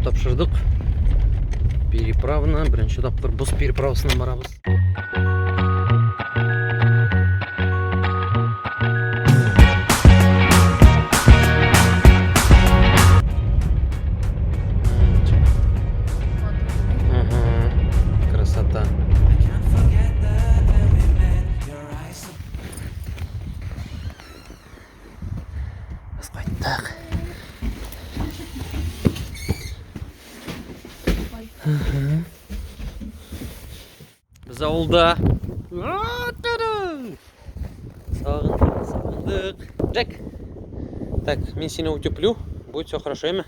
тапшырдық. Переправына, бірінші тапқыр бұз переправысына барабыз. Красота. Біз қайттық. Біз ауылда. Сағындық. Джек. Так, мен сені утеплю. Будет все хорошо, еме?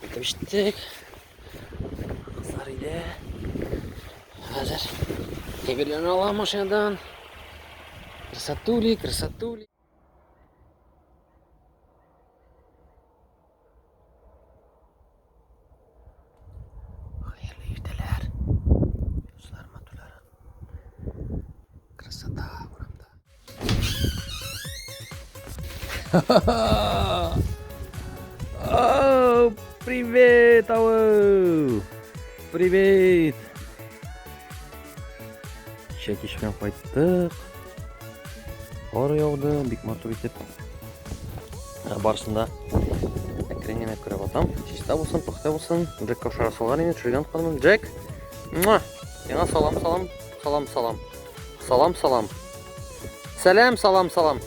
Өтіштік. Қыздар үйде. Қазір. Тебелен алам машинадан. Красотули, красотули. Красота урамда. О, привет, ау! Привет! Шәк ішкен қайттық. Қар яуды, бик матур етіп. Барысында әкіренген көріп атам. Чиста болсын, пықты болсын. Джек қашара салған ені, жүрген қадымын. Джек! Яңа салам, салам, салам, салам. Салам, салам. Сәлем, салам, салам.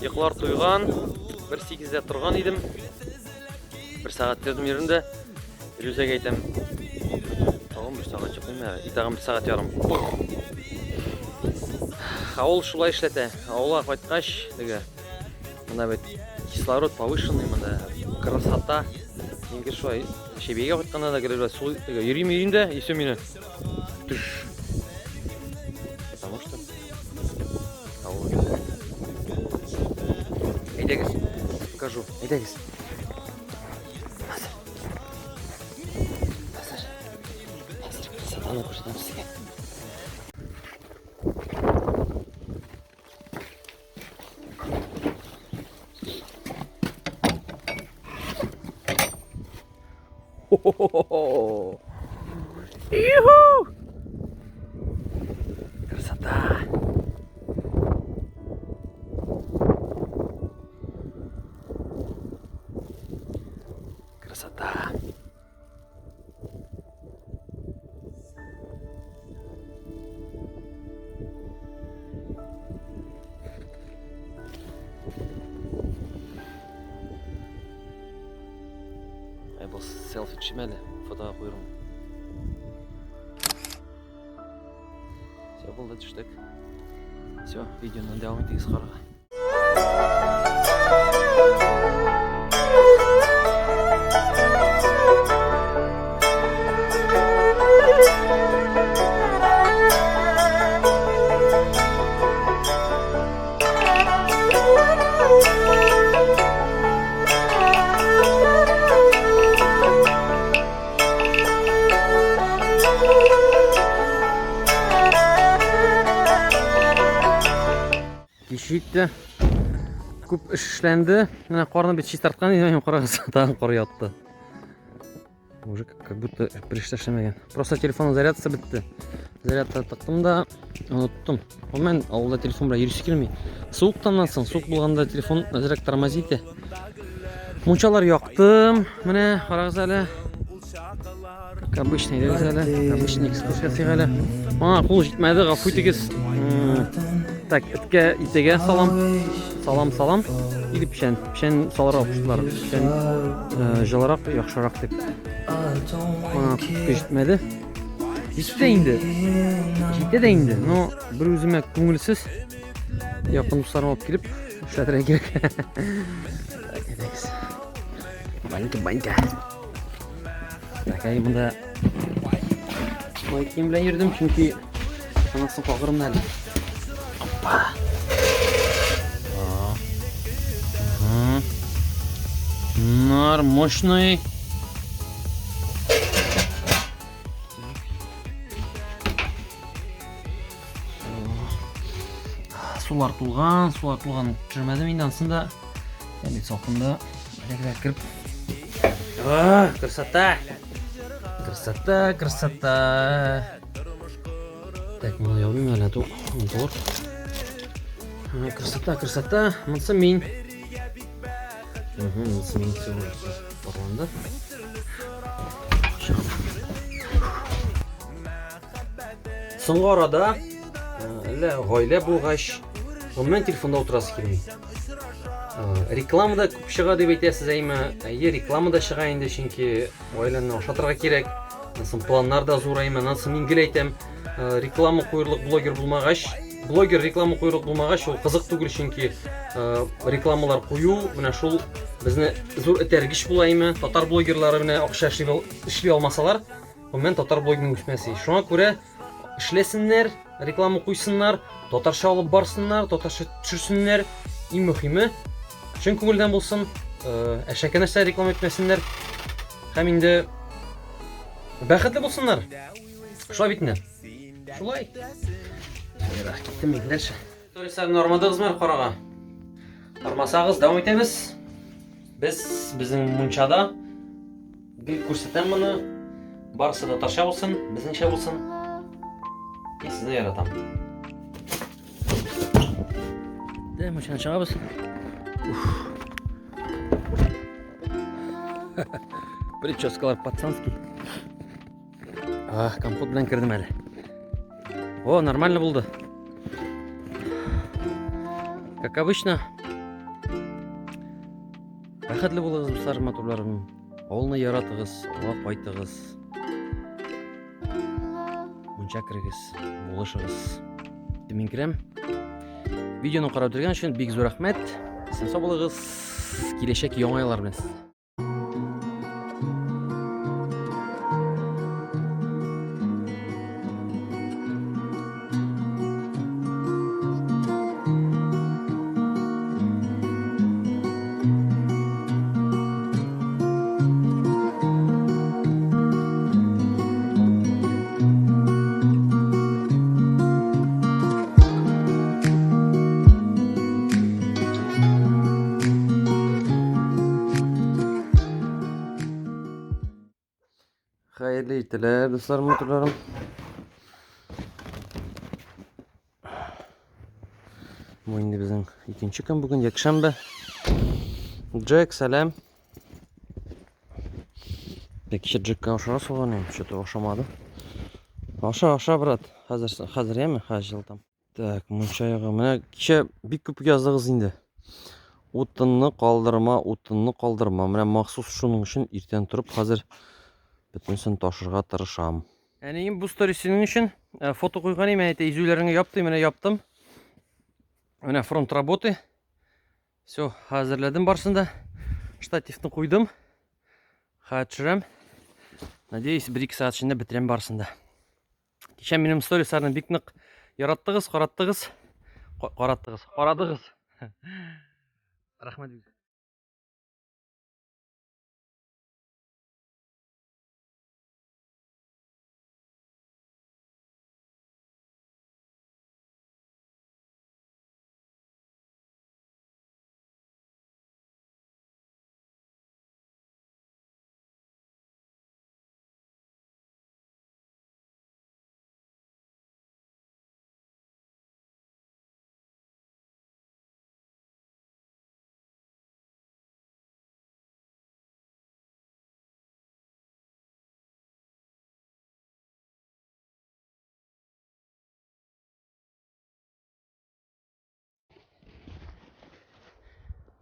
Йықлар тұйған. 1:08-де тұрған едім. 1 сағат тердім ерінде. Илюзеге айтам. Тағым 1 сағат жүқпейм әрі. Итағым 1 сағат ярым. Ауыл шулай ішлеті. Ауылға қайтқаш. Мұнда бет кислород повышенный. Мұнда красота. Енгер шулай шебеге қайтқанда да келер. Ерім ерінде. Есе мені. Түш. Потому что ауыл. Айдегіз. Покажу. Айдегіз. Қазір красотаны көрсетемін сізге. Хо-хо-хо-хо! Иху! Красота! Красота! Бұл селфи түсірмелі, фотоға қойырым. Все, болды түштік. Все, видеоны давам етегіз қарға. Кешікті. Көп іш ішленді. Қарны бет шист артқан, қарағыз тағын қор ятты. Уже как будто пришта ішлемеген. Просто телефонның зарядысы бітті. Зарядты тақтым да, ұныттым. Мен ауылда телефон бұра ерісі келмей. Суықтаннан соң, суық болғанда телефон әзірек тарамазиді. Мұншалар яқтым. Міне, қарағыз әлі. Как обычный, как обычный экскурсия әлі. Мана қол жетмәді, ғафу етегіз. Так, итке итеге салам. Салам, салам. Или пішен. Пішен саларға құштылар. Пішен жылырақ, яқшырақ деп. Мана құтқа жетмәді. Жетті енді. Жетті де енді. Но бір өзіме көңілсіз. Яқын ұстарым алып келіп, шатырға керек. Так, едегіз. Банька. Так, әй мұнда майкем білен ердім, чүнки анасын қағырым әлі. Опа! Нар мощный. Сулар тулған жүрмәдім енді ансында Бит салқында бәлегілер кіріп. Красота! Красота, красота! Так, мұны яубым әлі әді ұнтылыр. Красота, красота! Мұнсы мен. Мұнсы мен все барланды. Соңғы арада ғайлә болғаш, онымен телефонда отырасы келмей. Рекламада көп шыға деп айтасыз әйме. Рекламада шыға енді шынки ғайләні шатырға керек. Насым планнар да зор әйме. Насым енгіл айтам, реклама қойырлық блогер болмағаш. Блогер реклама қойырлық болмағаш, ол қызық түгіл шынки рекламалар қою. Мына шул бізні зор әтергіш болайме. Татар блогерлары міне ақша ішлей алмасалар, онымен татар блогерінің өсмәсі. Шуңа көре ішлесінлер, реклама қойсынлар, татарша алып барсынлар, татарша түшірсінлер. Ең мұхимі, шын көңілден болсын, әшәкенәшті реклама етмесінлер, һәм енді бәхетлі болсынлар. Шулай битіне. Шулай. Кеттім мекіндерші. Сторисарын нормадығыз мәр қораға. Армасағыз, дауым етеміз. Біздің мұнчада бір көрсетем мұны. Барысы да тарша болсын, біздіңше болсын. Сізді яратам. Мұншаны шығабыз. Прическалар пацанский. Компот білен кірдім әлі. О, нормально болды. Как обычно. Бәхетлі болыңыз, достар, матурларым. Олны яратығыз, ола қайтығыз. Мұнша кірігіз, болышығыз. Демен кірем. Видеоны қарап жүрген үшін бик зор рахмет. Сен сау болыңыз. Келешек оңайлар білесіз. Hayırlı itiler dostlar, motorlarım. Bu indi bizim ikinci gün, bugün yakşanba. Jack, selam. Peki Jack'a aşağı soğanayım, что-то aşamadı. Aşağı brat, hazır ya mı? Hazır tam. Так, munçayığı, mene kişi bir köpük yazdığız indi. Otını kaldırma. Mene mahsus şunun için irten turup hazır бүтінсін ташырға тырышам. Әнейін бұл сторисінің үшін фото қойған еме, әйті изүлеріңі яптым. Міне фронт работы. Все, әзірледім барсында. Штативтің қойдым. Қатшырам. Надеюсь, 1-2 сағат ішінде бітірем барсында. Кешен менің сторисарының бекнік қараттығыз. Рахмет.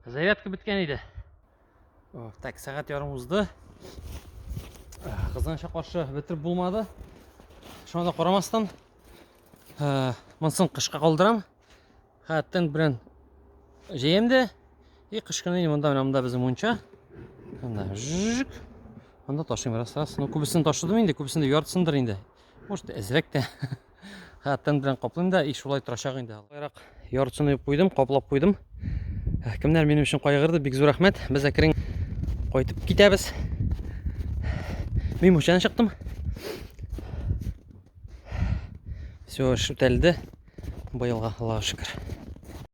Зарядка біткен еді. Так, сағат ярым ұзды. Қызғанша қаршы бітіріп болмады. Шонда қорамастан мұнсын қышқа қалдырам. Қаттан бірін жейемді. Қышқаны мұнда біздің мұнша. Жүк. Мұнда ташым раз. Көбісін ташыдым енді, көбісінде яртысындыр енді. Может, әзірек те. Қаттан бірін қоплайым да, шулай тұрашақ енді. Яртысын қойдым, қоплап қойдым. Кімдер менің үшін қойғырды, бик зор рахмет. Біз әкірін қойтып кетеміз. Мен мұшаны шықтым. Все, шүтәлді. Байылға, Аллаға шүкір.